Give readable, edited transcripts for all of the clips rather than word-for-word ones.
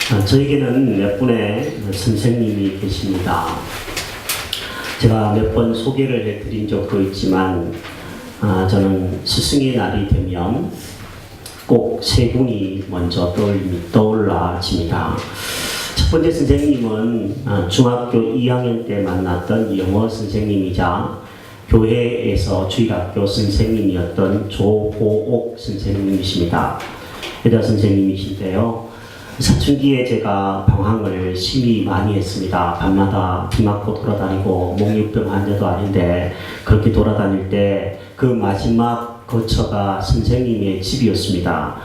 저에게는 몇 분의 선생님이 계십니다. 제가 몇 번 소개를 해드린 적도 있지만 저는 스승의 날이 되면 꼭 세 분이 먼저 떠올라집니다. 첫 번째 선생님은 중학교 2학년 때 만났던 영어 선생님이자 교회에서 주일학교 선생님이었던 조보옥 선생님이십니다. 여자 선생님이신데요. 사춘기에 제가 방황을 심히 많이 했습니다. 밤마다 비 맞고 돌아다니고 목유병 환자도 아닌데 그렇게 돌아다닐 때 그 마지막 거처가 선생님의 집이었습니다.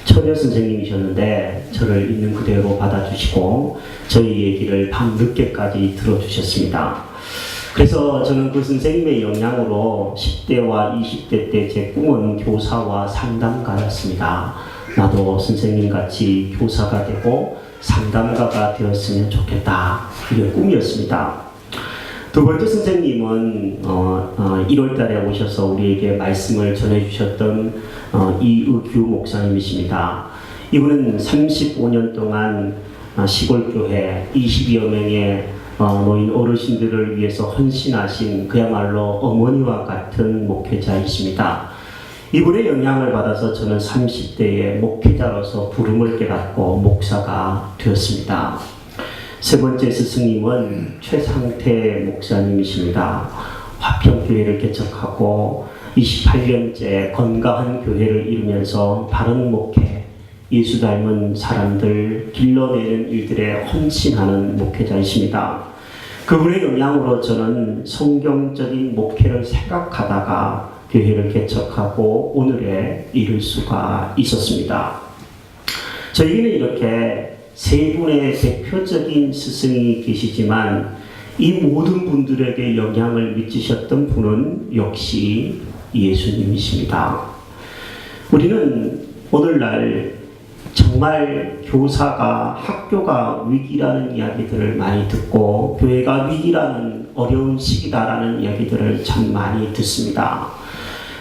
처녀 선생님이셨는데 저를 있는 그대로 받아주시고 저희 얘기를 밤늦게까지 들어주셨습니다. 그래서 저는 그 선생님의 영향으로 10대와 20대 때 제 꿈은 교사와 상담가였습니다. 나도 선생님같이 교사가 되고 상담가가 되었으면 좋겠다. 이게 꿈이었습니다. 두 번째 선생님은 1월 달에 오셔서 우리에게 말씀을 전해주셨던 이의규 목사님이십니다. 이분은 35년 동안 시골교회 20여 명의 노인 어르신들을 위해서 헌신하신 그야말로 어머니와 같은 목회자이십니다. 이분의 영향을 받아서 저는 30대에 목회자로서 부름을 깨닫고 목사가 되었습니다. 세 번째 스승님은 최상태 목사님이십니다. 화평교회를 개척하고 28년째 건강한 교회를 이루면서 바른 목회, 예수 닮은 사람들 길러내는 일들에 헌신하는 목회자이십니다. 그분의 영향으로 저는 성경적인 목회를 생각하다가 교회를 개척하고 오늘에 이룰 수가 있었습니다. 저희는 이렇게 세 분의 대표적인 스승이 계시지만 이 모든 분들에게 영향을 미치셨던 분은 역시 예수님이십니다. 우리는 오늘날 정말 교사가 학교가 위기라는 이야기들을 많이 듣고 교회가 위기라는 어려운 시기다라는 이야기들을 참 많이 듣습니다.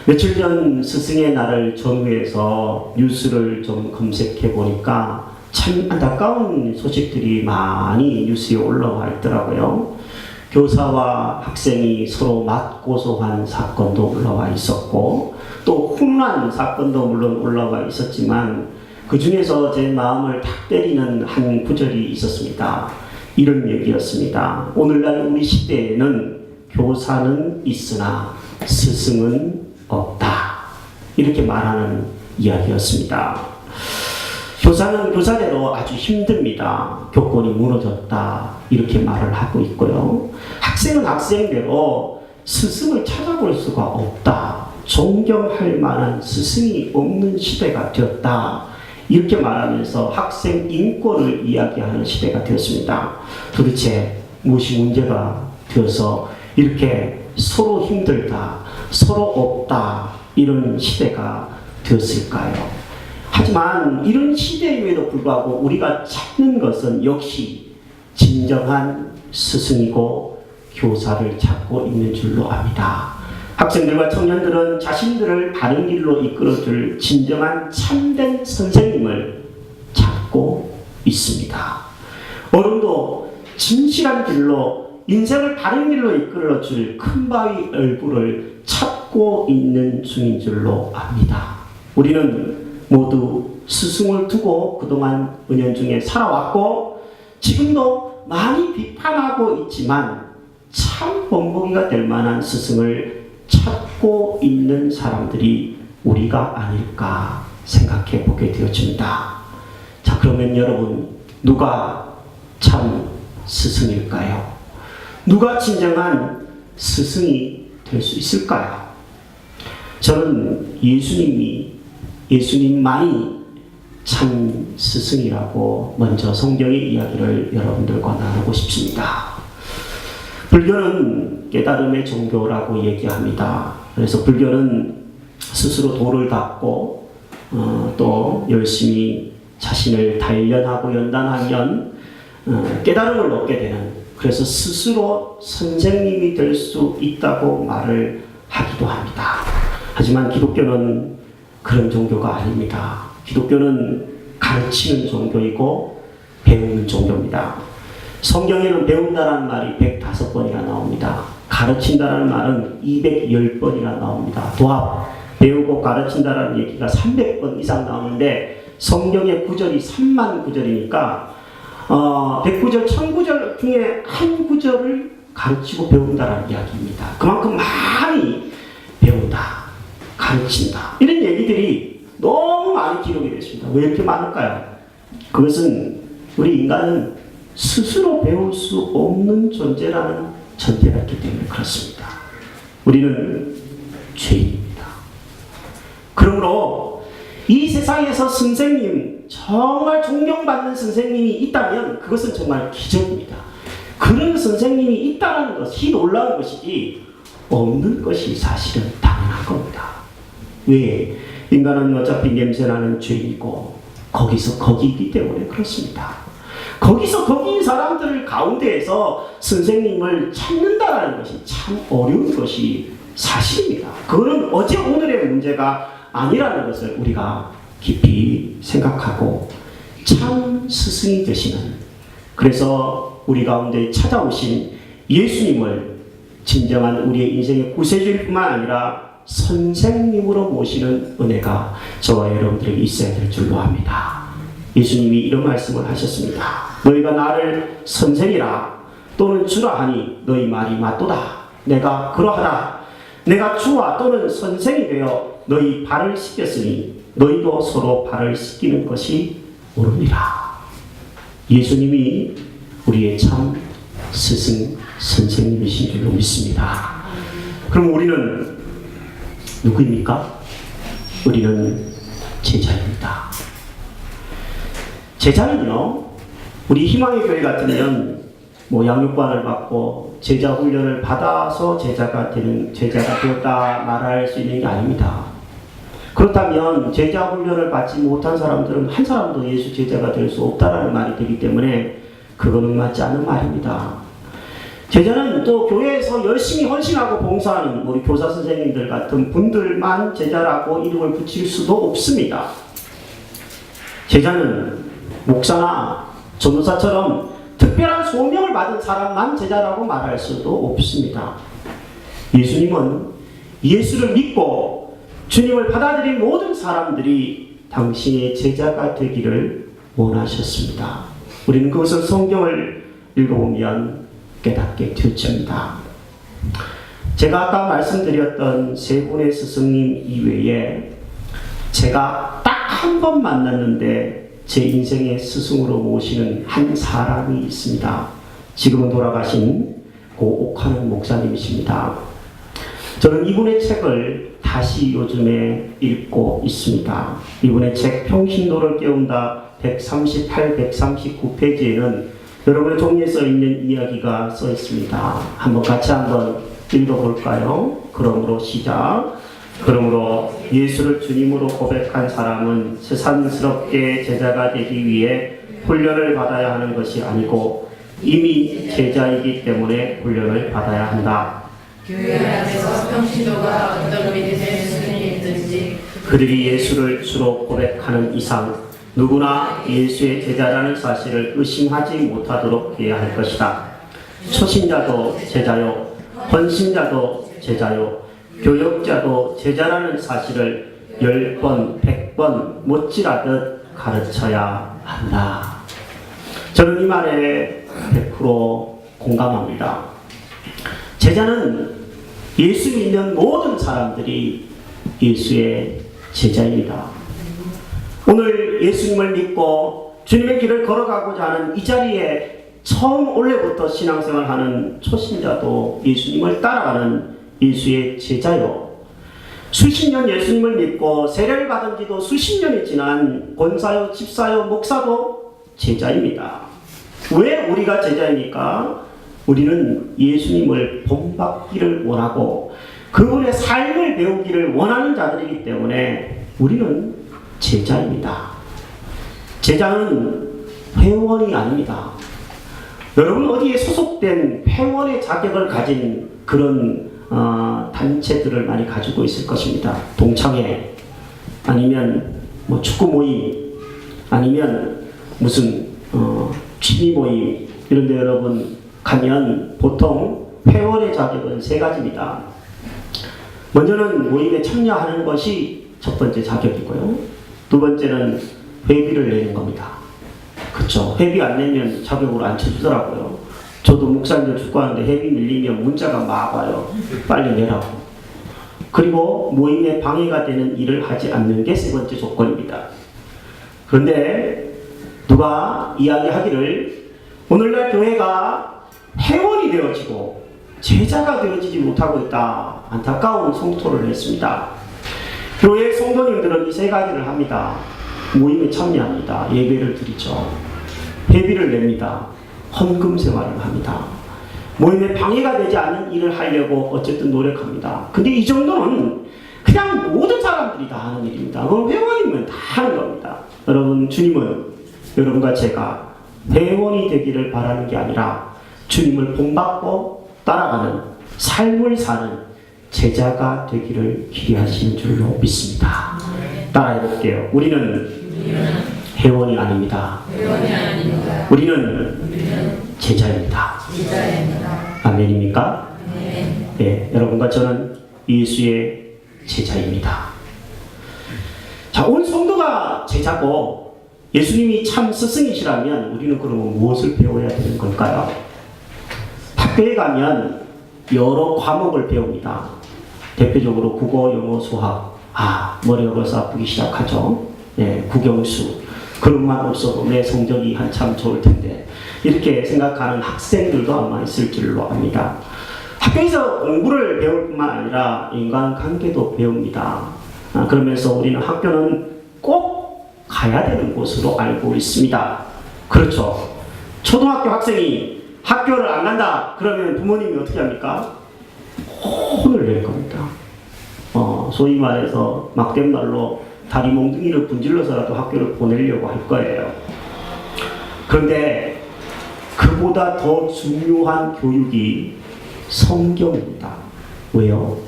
며칠 전 스승의 날을 전후해서 뉴스를 좀 검색해 보니까 참 안타까운 소식들이 많이 뉴스에 올라와 있더라고요. 교사와 학생이 서로 맞고소한 사건도 올라와 있었고 또 훈훈한 사건도 물론 올라와 있었지만 그 중에서 제 마음을 탁 때리는 한 구절이 있었습니다. 이런 얘기였습니다. 오늘날 우리 시대에는 교사는 있으나 스승은 없다. 이렇게 말하는 이야기였습니다. 교사는 교사대로 아주 힘듭니다. 교권이 무너졌다. 이렇게 말을 하고 있고요. 학생은 학생대로 스승을 찾아볼 수가 없다. 존경할 만한 스승이 없는 시대가 되었다. 이렇게 말하면서 학생 인권을 이야기하는 시대가 되었습니다. 도대체 무엇이 문제가 되어서 이렇게 서로 힘들다, 서로 없다 이런 시대가 되었을까요? 하지만 이런 시대임에도 불구하고 우리가 찾는 것은 역시 진정한 스승이고 교사를 찾고 있는 줄로 압니다. 학생들과 청년들은 자신들을 바른 길로 이끌어줄 진정한 참된 선생님을 찾고 있습니다. 어른도 진실한 길로 인생을 바른 길로 이끌어줄 큰바위 얼굴을 찾고 있는 중인 줄로 압니다. 우리는 모두 스승을 두고 그동안 은연중에 살아왔고 지금도 많이 비판하고 있지만 참 본보기가 될 만한 스승을 찾고 있는 사람들이 우리가 아닐까 생각해 보게 되어집니다. 자, 그러면 여러분 누가 참 스승일까요? 누가 진정한 스승이 될 수 있을까요? 저는 예수님만이 참 스승이라고 먼저 성경의 이야기를 여러분들과 나누고 싶습니다. 불교는 깨달음의 종교라고 얘기합니다. 그래서 불교는 스스로 도를 닦고 또 열심히 자신을 단련하고 연단하면 깨달음을 얻게 되는, 그래서 스스로 선생님이 될 수 있다고 말을 하기도 합니다. 하지만 기독교는 그런 종교가 아닙니다. 기독교는 가르치는 종교이고 배우는 종교입니다. 성경에는 배운다라는 말이 105번이나 나옵니다. 가르친다라는 말은 210번이나 나옵니다. 도합, 배우고 가르친다라는 얘기가 300번 이상 나오는데 성경의 구절이 3만 구절이니까 109절, 1000구절 중에 한 구절을 가르치고 배운다라는 이야기입니다. 그만큼 많이 배운다, 가르친다. 이런 얘기들이 너무 많이 기록이 됐습니다. 왜 이렇게 많을까요? 그것은 우리 인간은 스스로 배울 수 없는 존재라는 전제가 있기 때문에 그렇습니다. 우리는 죄인입니다. 그러므로 이 세상에서 선생님, 정말 존경받는 선생님이 있다면 그것은 정말 기적입니다. 그런 선생님이 있다는 것이 놀라운 것이지 없는 것이 사실은 당연한 겁니다. 왜? 인간은 어차피 냄새나는 죄이고 거기서 거기이기 때문에 그렇습니다. 거기서 거기인 사람들 가운데에서 선생님을 찾는다는 것이 참 어려운 것이 사실입니다. 그거는 어제 오늘의 문제가 아니라는 것을 우리가 깊이 생각하고 참 스승이 되시는, 그래서 우리 가운데 찾아오신 예수님을 진정한 우리의 인생의 구세주일 뿐만 아니라 선생님으로 모시는 은혜가 저와 여러분들에게 있어야 될 줄로 압니다. 예수님이 이런 말씀을 하셨습니다. 너희가 나를 선생이라 또는 주라 하니 너희 말이 맞도다. 내가 그러하다. 내가 주와 또는 선생이 되어 너희 발을 씻겼으니 너희도 서로 발을 씻기는 것이 옳으니라. 예수님이 우리의 참 스승 선생님이신 줄로 믿습니다. 그럼 우리는 누구입니까? 우리는 제자입니다. 제자는요, 우리 희망의 교회 같으면 양육관을 받고 제자 훈련을 받아서 제자가 되었다 말할 수 있는 게 아닙니다. 그렇다면 제자 훈련을 받지 못한 사람들은 한 사람도 예수 제자가 될 수 없다라는 말이 되기 때문에 그거는 맞지 않는 말입니다. 제자는 또 교회에서 열심히 헌신하고 봉사하는 우리 교사 선생님들 같은 분들만 제자라고 이름을 붙일 수도 없습니다. 제자는 목사나 전도사처럼 특별한 소명을 받은 사람만 제자라고 말할 수도 없습니다. 예수님은 예수를 믿고 주님을 받아들인 모든 사람들이 당신의 제자가 되기를 원하셨습니다. 우리는 그것을 성경을 읽어보면 깨닫게 되어집니다. 제가 아까 말씀드렸던 세 분의 스승님 이외에 제가 딱 한 번 만났는데 제 인생의 스승으로 모시는 한 사람이 있습니다. 지금은 돌아가신 고 옥하는 목사님이십니다. 저는 이분의 책을 다시 요즘에 읽고 있습니다. 이분의 책 평신도를 깨운다 138, 139페이지에는 여러분의 종이에 써 있는 이야기가 써 있습니다. 한번 같이 읽어볼까요? 그러므로 시작. 그러므로 예수를 주님으로 고백한 사람은 세상스럽게 제자가 되기 위해 훈련을 받아야 하는 것이 아니고 이미 제자이기 때문에 훈련을 받아야 한다. 교회 안에서 평신도가 어떤 믿음의 스승이든지 그들이 예수를 주로 고백하는 이상 누구나 예수의 제자라는 사실을 의심하지 못하도록 해야 할 것이다. 초신자도 제자요, 헌신자도 제자요, 교역자도 제자라는 사실을 10번, 100번 못지라듯 가르쳐야 한다. 저는 이 말에 100% 공감합니다. 제자는 예수 믿는 모든 사람들이 예수의 제자입니다. 오늘 예수님을 믿고 주님의 길을 걸어가고자 하는 이 자리에 처음 올해부터 신앙생활하는 초신자도 예수님을 따라가는 예수의 제자요. 수십 년 예수님을 믿고 세례를 받은 지도 수십 년이 지난 권사요, 집사요, 목사도 제자입니다. 왜 우리가 제자입니까? 우리는 예수님을 본받기를 원하고 그분의 삶을 배우기를 원하는 자들이기 때문에 우리는 제자입니다. 제자는 회원이 아닙니다. 여러분 어디에 소속된 회원의 자격을 가진 그런 단체들을 많이 가지고 있을 것입니다. 동창회 아니면 축구 모임 아니면 무슨 취미 모임 이런 데 여러분 가면 보통 회원의 자격은 세 가지입니다. 먼저는 모임에 참여하는 것이 첫 번째 자격이고요. 두 번째는 회비를 내는 겁니다. 그렇죠. 회비 안 내면 자격으로 안 쳐주더라고요. 저도 목사님들 축구하는데 회비 밀리면 문자가 막 와요. 빨리 내라고. 그리고 모임에 방해가 되는 일을 하지 않는 게 세 번째 조건입니다. 그런데 누가 이야기하기를 오늘날 교회가 회원이 되어지고 제자가 되어지지 못하고 있다. 안타까운 성토를 했습니다. 교회 성도님들은 이 세 가지를 합니다. 모임에 참여합니다. 예배를 드리죠. 회비를 냅니다. 헌금 생활을 합니다. 모임에 방해가 되지 않는 일을 하려고 어쨌든 노력합니다. 근데 이 정도는 그냥 모든 사람들이 다 하는 일입니다. 그건 회원이면 다 하는 겁니다. 여러분, 주님은 여러분과 제가 회원이 되기를 바라는 게 아니라 주님을 본받고 따라가는 삶을 사는 제자가 되기를 기대하시는 줄로 믿습니다. 따라해 볼게요. 우리는 회원이 아닙니다. 우리는 제자입니다. 아멘입니까? 네, 여러분과 저는 예수의 제자입니다. 자, 온 성도가 제자고 예수님이 참 스승이시라면 우리는 그러면 무엇을 배워야 되는 걸까요? 학교에 가면 여러 과목을 배웁니다. 대표적으로 국어, 영어, 수학. 머리가 벌써 아프기 시작하죠. 네, 국영수. 그것만 없어도 내 성적이 한참 좋을 텐데 이렇게 생각하는 학생들도 아마 있을 줄로 압니다. 학교에서 공부를 배울 뿐만 아니라 인간관계도 배웁니다. 그러면서 우리는 학교는 꼭 가야 되는 곳으로 알고 있습니다. 그렇죠. 초등학교 학생이 학교를 안 간다 그러면 부모님이 어떻게 합니까? 혼을 낼 겁니다. 소위 말해서 막된 말로 다리 몽둥이를 분질러서라도 학교를 보내려고 할 거예요. 그런데 그보다 더 중요한 교육이 성경입니다. 왜요?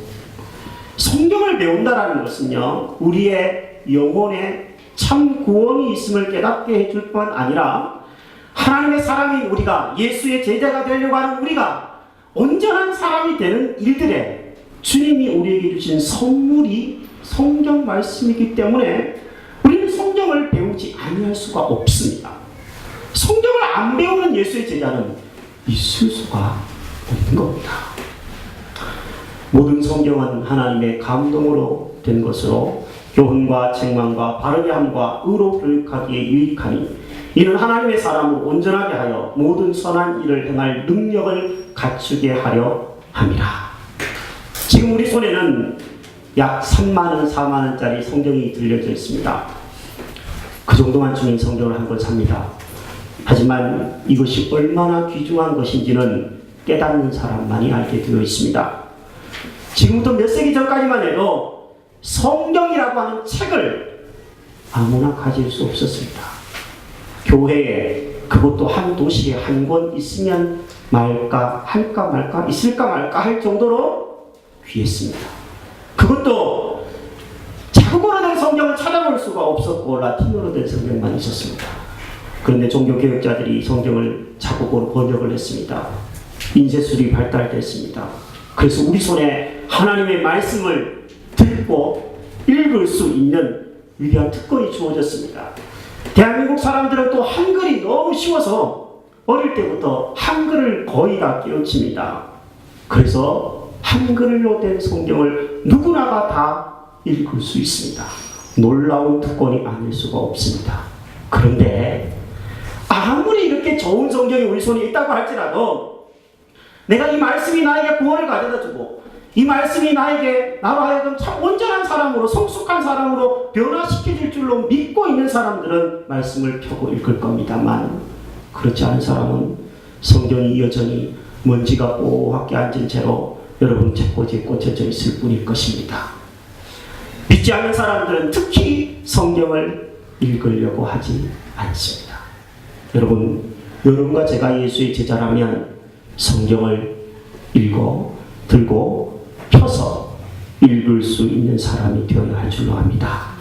성경을 배운다는 것은요, 우리의 영혼에 참 구원이 있음을 깨닫게 해줄 뿐 아니라 하나님의 사람인 우리가, 예수의 제자가 되려고 하는 우리가 온전한 사람이 되는 일들에 주님이 우리에게 주신 선물이 성경 말씀이기 때문에 우리는 성경을 배우지 아니할 수가 없습니다. 성경을 안 배우는 예수의 제자는 있을 수가 없는 겁니다. 모든 성경은 하나님의 감동으로 된 것으로 교훈과 책망과 바르게 함과 의로 교육하기에 유익하니 이는 하나님의 사람을 온전하게 하여 모든 선한 일을 행할 능력을 갖추게 하려 함이라. 지금 우리 손에는 약 3만원, 4만원짜리 성경이 들려져 있습니다. 그 정도만 주면 성경을 한 권 삽니다. 하지만 이것이 얼마나 귀중한 것인지는 깨닫는 사람만이 알게 되어 있습니다. 지금부터 몇 세기 전까지만 해도 성경이라고 하는 책을 아무나 가질 수 없었습니다. 교회에, 그것도 한 도시에 한 권 있으면 말까 할까 말까 있을까 말까 할 정도로 귀했습니다. 그것도 자국어로 된 성경을 찾아볼 수가 없었고 라틴어로 된 성경만 있었습니다. 그런데 종교개혁자들이 성경을 자국어로 번역을 했습니다. 인쇄술이 발달됐습니다. 그래서 우리 손에 하나님의 말씀을 듣고 읽을 수 있는 위대한 특권이 주어졌습니다. 대한민국 사람들은 또 한글이 너무 쉬워서 어릴 때부터 한글을 거의 다 깨우칩니다. 그래서 한글로 된 성경을 누구나가 다 읽을 수 있습니다. 놀라운 특권이 아닐 수가 없습니다. 그런데 아무리 이렇게 좋은 성경이 우리 손에 있다고 할지라도 내가 이 말씀이 나에게 구원을 가져다주고 이 말씀이 나로 하여금 참 온전한 사람으로, 성숙한 사람으로 변화시켜줄 줄로 믿고 있는 사람들은 말씀을 펴고 읽을 겁니다만 그렇지 않은 사람은 성경이 여전히 먼지가 뽀얗게 앉은 채로 여러분 책꽂이에 꽂혀져 있을 뿐일 것입니다. 믿지 않는 사람들은 특히 성경을 읽으려고 하지 않습니다. 여러분과 제가 예수의 제자라면 성경을 들고 펴서 읽을 수 있는 사람이 되어야 할 줄로 압니다.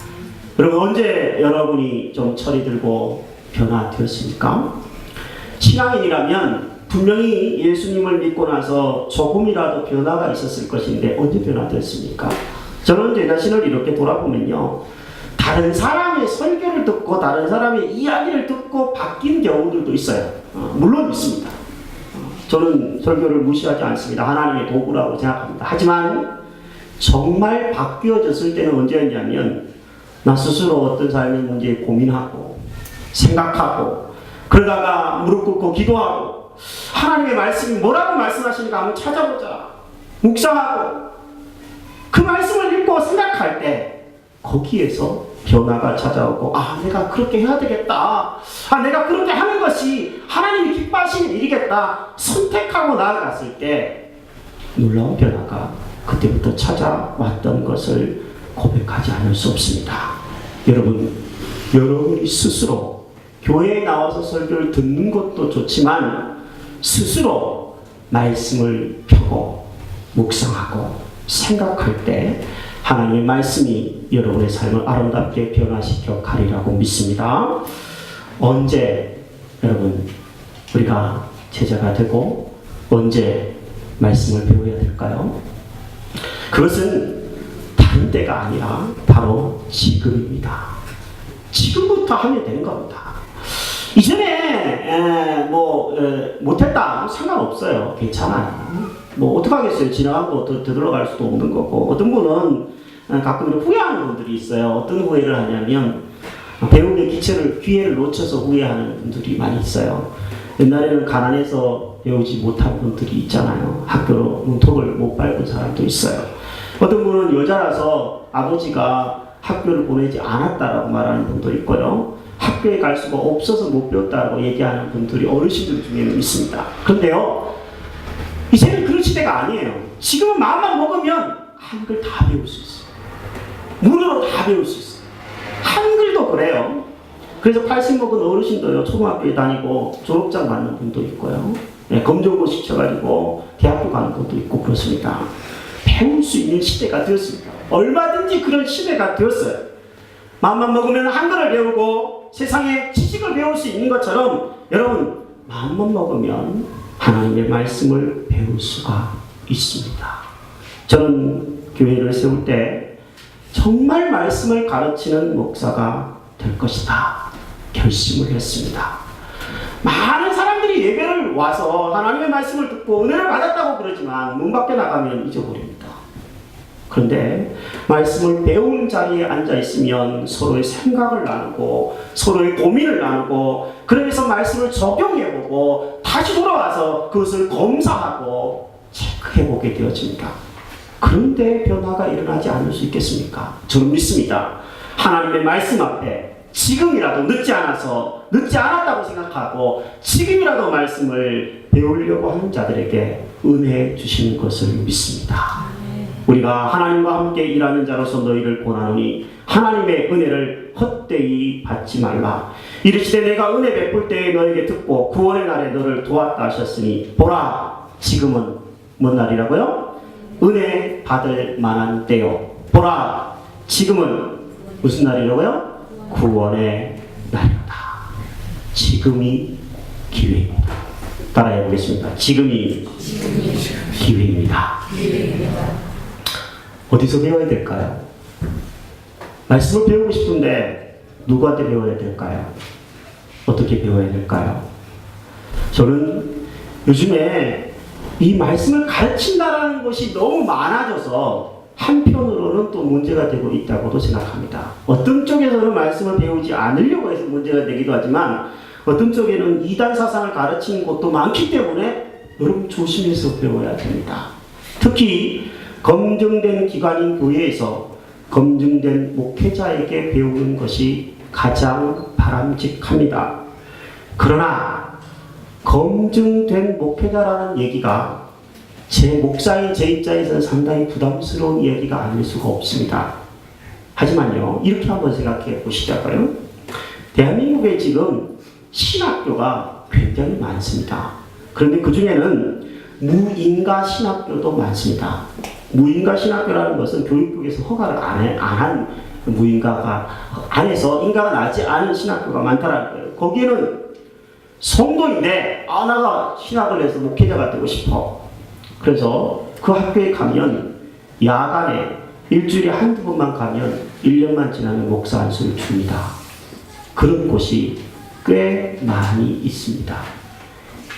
여러분, 언제 여러분이 좀 철이 들고 변화되었습니까? 신앙인이라면 분명히 예수님을 믿고 나서 조금이라도 변화가 있었을 것인데 언제 변화됐습니까? 저는 제 자신을 이렇게 돌아보면요, 다른 사람의 설교를 듣고 다른 사람의 이야기를 듣고 바뀐 경우들도 있어요. 물론 있습니다. 저는 설교를 무시하지 않습니다. 하나님의 도구라고 생각합니다. 하지만 정말 바뀌어졌을 때는 언제였냐면 나 스스로 어떤 삶의 문제에 고민하고 생각하고 그러다가 무릎 꿇고 기도하고 하나님의 말씀이 뭐라고 말씀하시는가 한번 찾아보자, 묵상하고 그 말씀을 읽고 생각할 때 거기에서 변화가 찾아오고, 내가 그렇게 해야 되겠다, 내가 그렇게 하는 것이 하나님이 기뻐하시는 일이겠다 선택하고 나아갔을 때 놀라운 변화가 그때부터 찾아왔던 것을 고백하지 않을 수 없습니다. 여러분이 스스로 교회에 나와서 설교를 듣는 것도 좋지만 스스로 말씀을 펴고 묵상하고 생각할 때 하나님의 말씀이 여러분의 삶을 아름답게 변화시켜 가리라고 믿습니다. 언제 여러분 우리가 제자가 되고 언제 말씀을 배워야 될까요? 그것은 다른 때가 아니라 바로 지금입니다. 지금부터 하면 되는 겁니다. 이전에 못했다 상관없어요. 괜찮아요. 어떡하겠어요. 지나간 거 되돌아갈 수도 없는 거고. 어떤 분은 가끔 후회하는 분들이 있어요. 어떤 후회를 하냐면 배움의 기회를 놓쳐서 후회하는 분들이 많이 있어요. 옛날에는 가난해서 배우지 못한 분들이 있잖아요. 학교로 문턱을 못 밟은 사람도 있어요. 어떤 분은 여자라서 아버지가 학교를 보내지 않았다라고 말하는 분도 있고요. 학교에 갈 수가 없어서 못 배웠다고 얘기하는 분들이 어르신들 중에는 있습니다. 그런데요, 이제는 그런 시대가 아니에요. 지금은 마음만 먹으면 한글 다 배울 수 있어요. 무료로 다 배울 수 있어요. 한글도 그래요. 그래서 80 먹은 어르신도요, 초등학교에 다니고 졸업장 받는 분도 있고요. 검정고 시켜가지고 대학교 가는 분도 있고 그렇습니다. 배울 수 있는 시대가 되었습니다. 얼마든지 그런 시대가 되었어요. 마음만 먹으면 한글을 배우고 세상에 지식을 배울 수 있는 것처럼 여러분 마음만 먹으면 하나님의 말씀을 배울 수가 있습니다. 저는 교회를 세울 때 정말 말씀을 가르치는 목사가 될 것이다 결심을 했습니다. 많은 사람들이 예배를 와서 하나님의 말씀을 듣고 은혜를 받았다고 그러지만 문 밖에 나가면 잊어버립니다. 그런데 말씀을 배우는 자리에 앉아 있으면 서로의 생각을 나누고 서로의 고민을 나누고 그러면서 말씀을 적용해보고 다시 돌아와서 그것을 검사하고 체크해보게 되어집니다. 그런데 변화가 일어나지 않을 수 있겠습니까? 저는 믿습니다. 하나님의 말씀 앞에 지금이라도 늦지 않았다고 생각하고 지금이라도 말씀을 배우려고 하는 자들에게 은혜 주시는 것을 믿습니다. 우리가 하나님과 함께 일하는 자로서 너희를 권하노니 하나님의 은혜를 헛되이 받지 말라. 이르시되 내가 은혜 베풀 때에 너에게 듣고 구원의 날에 너를 도왔다 하셨으니 보라 지금은 뭔 날이라고요? 은혜 받을 만한 때요. 보라 지금은 무슨 날이라고요? 구원의 날이다. 지금이 기회입니다. 따라해 보겠습니다. 지금이 기회입니다. 어디서 배워야 될까요? 말씀을 배우고 싶은데 누구한테 배워야 될까요? 어떻게 배워야 될까요? 저는 요즘에 이 말씀을 가르친다라는 것이 너무 많아져서 한편으로는 또 문제가 되고 있다고도 생각합니다. 어떤 쪽에서는 말씀을 배우지 않으려고 해서 문제가 되기도 하지만 어떤 쪽에는 이단 사상을 가르치는 것도 많기 때문에 여러분 조심해서 배워야 됩니다. 특히 검증된 기관인 교회에서 검증된 목회자에게 배우는 것이 가장 바람직합니다. 그러나 검증된 목회자라는 얘기가 제 목사인 제 입장에서는 상당히 부담스러운 이야기가 아닐 수가 없습니다. 하지만요, 이렇게 한번 생각해 보시자고요. 대한민국에 지금 신학교가 굉장히 많습니다. 그런데 그 중에는 무인가 신학교도 많습니다. 무인가 신학교라는 것은 교육부에서 허가를 안 한 무인가가 안에서 인가가 나지 않은 신학교가 많다라는 거예요. 거기에는 성도인데 나가 신학을 해서 목회자가 되고 싶어. 그래서 그 학교에 가면 야간에 일주일에 한두 번만 가면 1년만 지나면 목사 안수를 줍니다. 그런 곳이 꽤 많이 있습니다.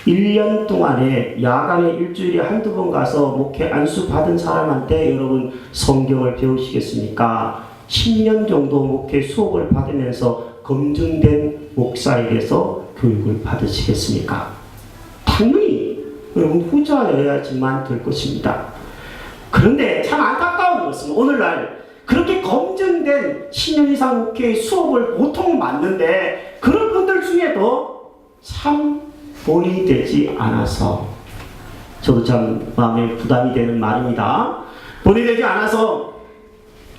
1년 동안에 야간에 일주일에 한두 번 가서 목회 안수 받은 사람한테 여러분 성경을 배우시겠습니까? 10년 정도 목회 수업을 받으면서 검증된 목사에게서 교육을 받으시겠습니까? 당연히 여러분 후자여야지만 될 것입니다. 그런데 참 안타까운 것은 오늘날 그렇게 검증된 10년 이상 목회의 수업을 보통 받는데 그런 분들 중에도 참 본이 되지 않아서, 저도 참 마음에 부담이 되는 말입니다. 본이 되지 않아서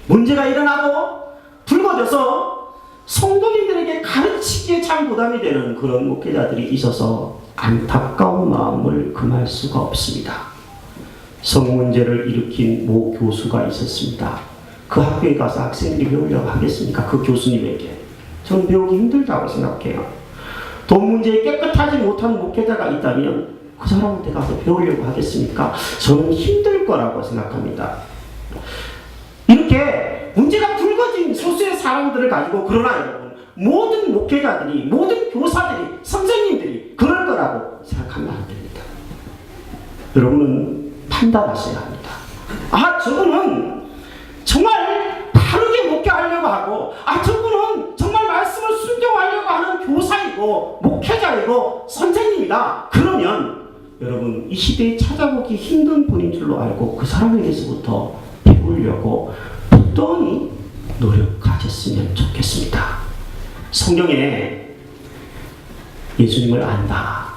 문제가 일어나고 불거져서 성도님들에게 가르치기에 참 부담이 되는 그런 목회자들이 있어서 안타까운 마음을 금할 수가 없습니다. 성문제를 일으킨 모 교수가 있었습니다. 그 학교에 가서 학생들이 배우려고 하겠습니까? 그 교수님에게. 저는 배우기 힘들다고 생각해요. 돈 문제에 깨끗하지 못한 목회자가 있다면 그 사람한테 가서 배우려고 하겠습니까? 저는 힘들 거라고 생각합니다. 이렇게 문제가 불거진 소수의 사람들을 가지고, 그러나 여러분 모든 목회자들이, 모든 교사들이, 선생님들이 그럴 거라고 생각하면 안 됩니다. 여러분은 판단하셔야 합니다. 아, 저분은 정말 바르게 목회하려고 하고, 아, 저분은 정말 말씀을 순종하려고 하는 교사이고 목회자이고 선생님이다. 그러면 여러분 이 시대에 찾아보기 힘든 분인 줄로 알고 그 사람에게서부터 배우려고 부단히 노력하셨으면 좋겠습니다. 성경에 예수님을 안다,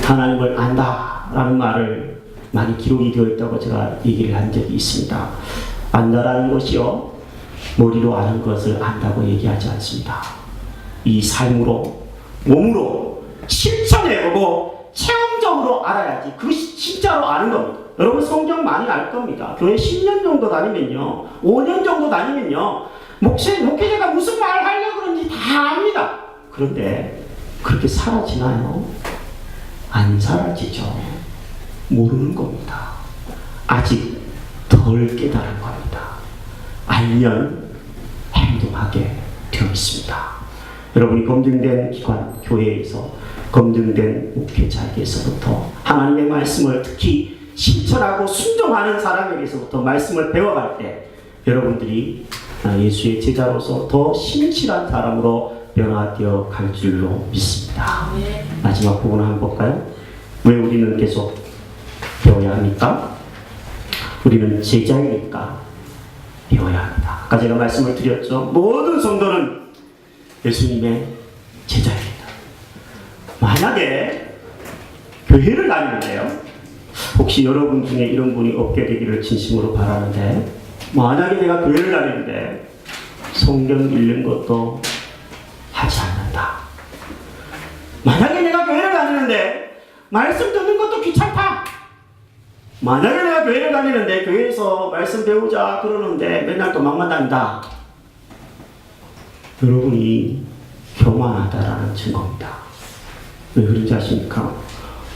하나님을 안다 라는 말을 많이 기록이 되어 있다고 제가 얘기를 한 적이 있습니다. 안다라는 것이요, 머리로 아는 것을 안다고 얘기하지 않습니다. 이 삶으로, 몸으로 실천해보고 체험적으로 알아야지 그것이 진짜로 아는 겁니다. 여러분 성경 많이 알 겁니다. 교회 10년 정도 다니면요, 5년 정도 다니면요, 목회자가 무슨 말 하려고 그러는지 다 압니다. 그런데 그렇게 사라지나요? 안 사라지죠. 모르는 겁니다. 아직 덜 깨달은 겁니다. 알면 행동하게 되어 있습니다. 여러분이 검증된 기관, 교회에서 검증된 목회자에게서부터 하나님의 말씀을 특히 실천하고 순종하는 사람에게서부터 말씀을 배워갈 때 여러분들이 예수의 제자로서 더 신실한 사람으로 변화되어 갈 줄로 믿습니다. 마지막 부분 한번 볼까요? 왜 우리는 계속 배워야 합니까? 우리는 제자이니까 배워야 합니다. 아까 제가 말씀을 드렸죠. 모든 성도는 예수님의 제자입니다. 만약에 교회를 다니는데요, 혹시 여러분 중에 이런 분이 없게 되기를 진심으로 바라는데, 만약에 내가 교회를 다니는데 성경 읽는 것도 하지 않는다. 만약에 내가 교회를 다니는데 말씀 듣는 것도 귀찮다. 만약에 내가 교회를 다니는데 교회에서 말씀 배우자 그러는데 맨날 도망만 다닌다. 여러분이 교만하다라는 증거입니다. 왜 그런지 아십니까?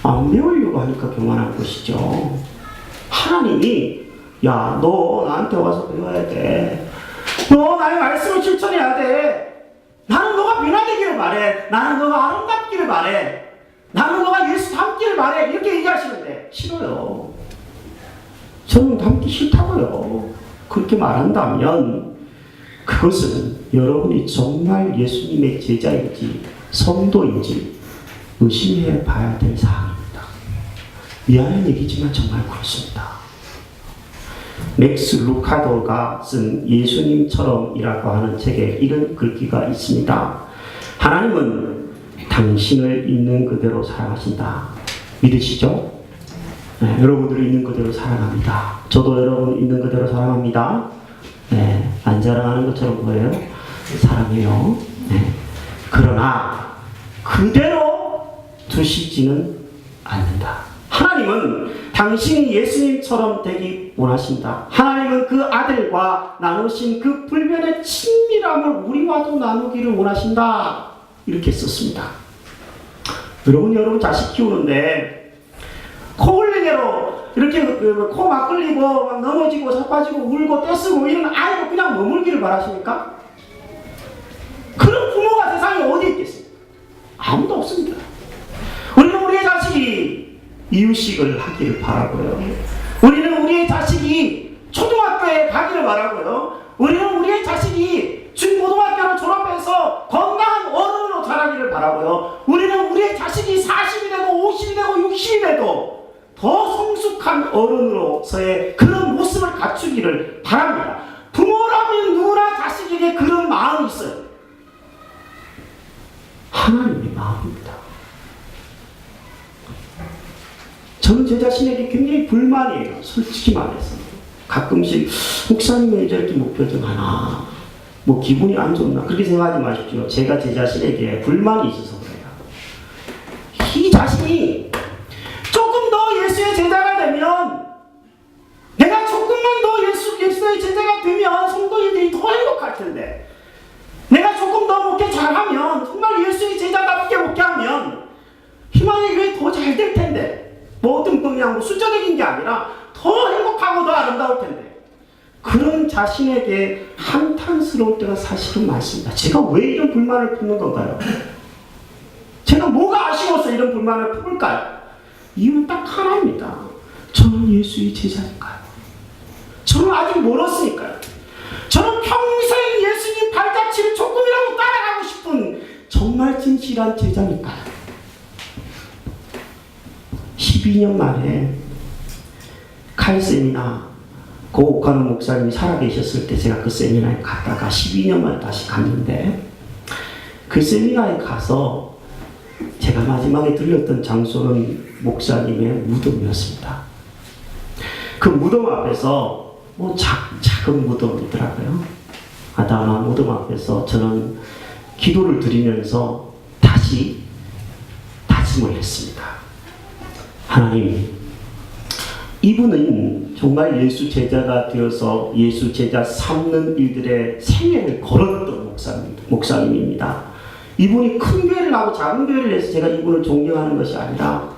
안 배우려고 하니까 교만한 것이죠. 하나님이 야, 너 나한테 와서 배워야 돼. 너 나의 말씀을 실천해야 돼. 나는 너가 변화되기를 바래. 나는 너가 아름답기를 바래. 나는 너가 예수 닮기를 바래. 이렇게 얘기하시는데 싫어요. 저는 닮기 싫다고요. 그렇게 말한다면 그것은 여러분이 정말 예수님의 제자인지 성도인지 의심해 봐야 될 사항입니다. 미안한 얘기지만 정말 그렇습니다. 맥스 루카도가 쓴 예수님처럼이라고 하는 책에 이런 글귀가 있습니다. 하나님은 당신을 있는 그대로 사랑하신다. 믿으시죠? 네, 여러분들을 있는 그대로 사랑합니다. 저도 여러분 있는 그대로 사랑합니다. 네, 안 자랑하는 것처럼 뭐예요? 사랑해요. 네. 그러나 그대로 두시지는 않는다. 하나님은 당신이 예수님처럼 되기 원하신다. 하나님은 그 아들과 나누신 그 불변의 친밀함을 우리와도 나누기를 원하신다. 이렇게 썼습니다. 여러분 자식 키우는데 코 흘리게로 이렇게 코 막 흘리고 막 넘어지고 자빠지고 울고 떼쓰고 이런 아이도 그냥 머물기를 바라십니까? 그런 부모가 세상에 어디 있겠습니까? 아무도 없습니다. 우리는 우리의 자식이 이유식을 하기를 바라고요. 우리는 우리의 자식이 초등학교에 가기를 바라고요. 우리는 우리의 자식이 중고등학교를 졸업해서 건강한 어른으로 자라기를 바라고요. 우리는 우리의 자식이 40이 되고 50이 되고 60이 돼도 더 성숙한 어른으로서의 그런 모습을 갖추기를 바랍니다. 부모라면 누구나 자식에게 그런 마음이 있어요. 하나님의 마음입니다. 저는 제 자신에게 굉장히 불만이에요. 솔직히 말해서. 가끔씩 목사님이 왜 저렇게 목표정 하나, 뭐 기분이 안 좋나 그렇게 생각하지 마십시오. 제가 제 자신에게 불만이 있어서 그래요. 이 자신이 조금 더 예수의 제자가 되면, 내가 조금만 더 예수의 제자가 되면 성도인들이 더 행복할 텐데, 내가 조금 더 목회 잘하면, 정말 예수의 제자답게 목회하면 희망의 교회 더 잘 될 텐데, 모든 그냥 숫자적인 게 아니라 더 행복하고 더 아름다울 텐데, 그런 자신에게 한탄스러울 때가 사실은 많습니다. 제가 왜 이런 불만을 품는 건가요? 제가 뭐가 아쉬워서 이런 불만을 품을까요? 이유는 딱 하나입니다. 저는 예수의 제자니까요. 저는 아직 멀었으니까요. 저는 평생 예수님 발자취를 조금이라도 따라가고 싶은 정말 진실한 제자니까요. 12년 만에 칼 세미나 고옥하는 목사님이 살아계셨을 때 제가 그 세미나에 갔다가 12년 만에 다시 갔는데, 그 세미나에 가서 제가 마지막에 들렸던 장소는 목사님의 무덤이었습니다. 그 무덤 앞에서 뭐 작은 무덤이더라고요. 아담아 무덤 앞에서 저는 기도를 드리면서 다시 다짐을 했습니다. 하나님, 이분은 정말 예수 제자가 되어서 예수 제자 삼는 일들의 생애를 걸었던 목사님입니다. 이분이 큰 교회를 하고 작은 교회를 해서 제가 이분을 존경하는 것이 아니라,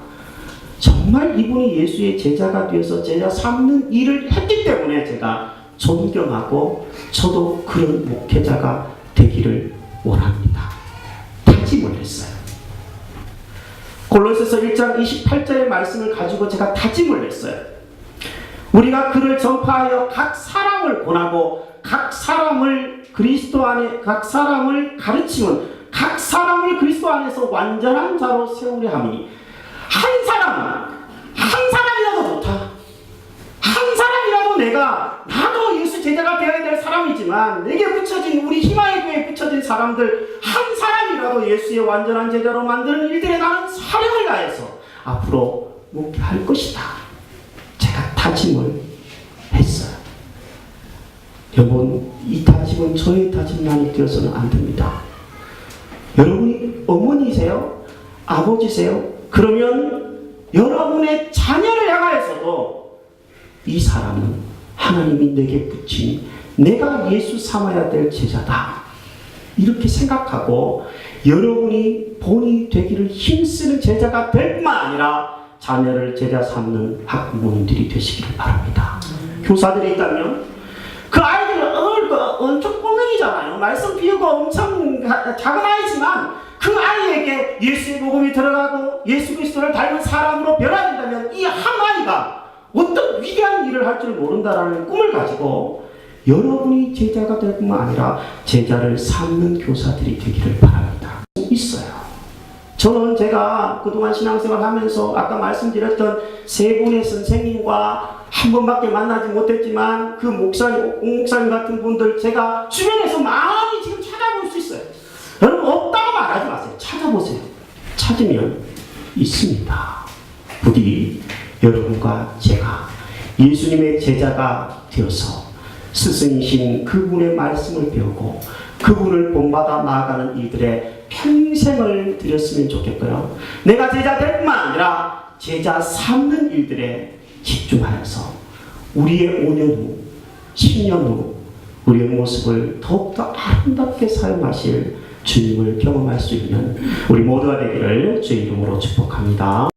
정말 이분이 예수의 제자가 되어서 제자 삼는 일을 했기 때문에 제가 존경하고 저도 그런 목회자가 되기를 원합니다. 다짐을 했어요. 골로새서 1장 28절의 말씀을 가지고 제가 다짐을 했어요. 우리가 그를 전파하여 각 사람을 권하고 각 사람을 그리스도 안에 각 사람을 가르치면 각 사람을 그리스도 안에서 완전한 자로 세우려 함이니, 한 사람이라도 좋다. 한 사람이라도 나도 예수 제자가 되어야 될 사람이지만, 내게 붙여진 우리 희망의 교회에 붙여진 사람들 한 사람이라도 예수의 완전한 제자로 만드는 일들에 나는 사령을 다해서 앞으로 목회할 것이다. 제가 다짐을 했어요. 여러분, 이 다짐은 저의 다짐만이 되어서는 안 됩니다. 여러분이 어머니세요? 아버지세요? 그러면 여러분의 자녀를 향하여서도 이 사람은 하나님이 내게 붙인 내가 예수 삼아야 될 제자다, 이렇게 생각하고 여러분이 본이 되기를 힘쓰는 제자가 될 뿐만 아니라 자녀를 제자 삼는 학부모님들이 되시기를 바랍니다. 교사들이 있다면 그 아이들은 엄청 꼬맹이잖아요. 말씀 비우고 엄청 작은 아이지만 그 아이에게 예수의 복음이 들어가고 예수 그리스도를 닮은 사람으로 변화된다면 이 한 아이가 어떤 위대한 일을 할 줄 모른다라는 꿈을 가지고 여러분이 제자가 될 뿐만 아니라 제자를 삼는 교사들이 되기를 바랍니다. 있어요. 저는 제가 그동안 신앙생활 하면서 아까 말씀드렸던 세 분의 선생님과 한 번밖에 만나지 못했지만 그 목사님, 옥목사님 같은 분들 제가 주변에서 많이 지금 찾아볼 수 있어요. 여러분, 없다고 말하지 마세요. 찾아보세요. 찾으면 있습니다. 부디 여러분과 제가 예수님의 제자가 되어서 스승이신 그분의 말씀을 배우고 그분을 본받아 나아가는 일들에 평생을 들였으면 좋겠고요. 내가 제자 될 뿐만 아니라 제자 삼는 일들에 집중하여서 우리의 5년 후, 10년 후 우리의 모습을 더욱더 아름답게 사용하실 주님을 경험할 수 있는 우리 모두가 되기를 주의 이름으로 축복합니다.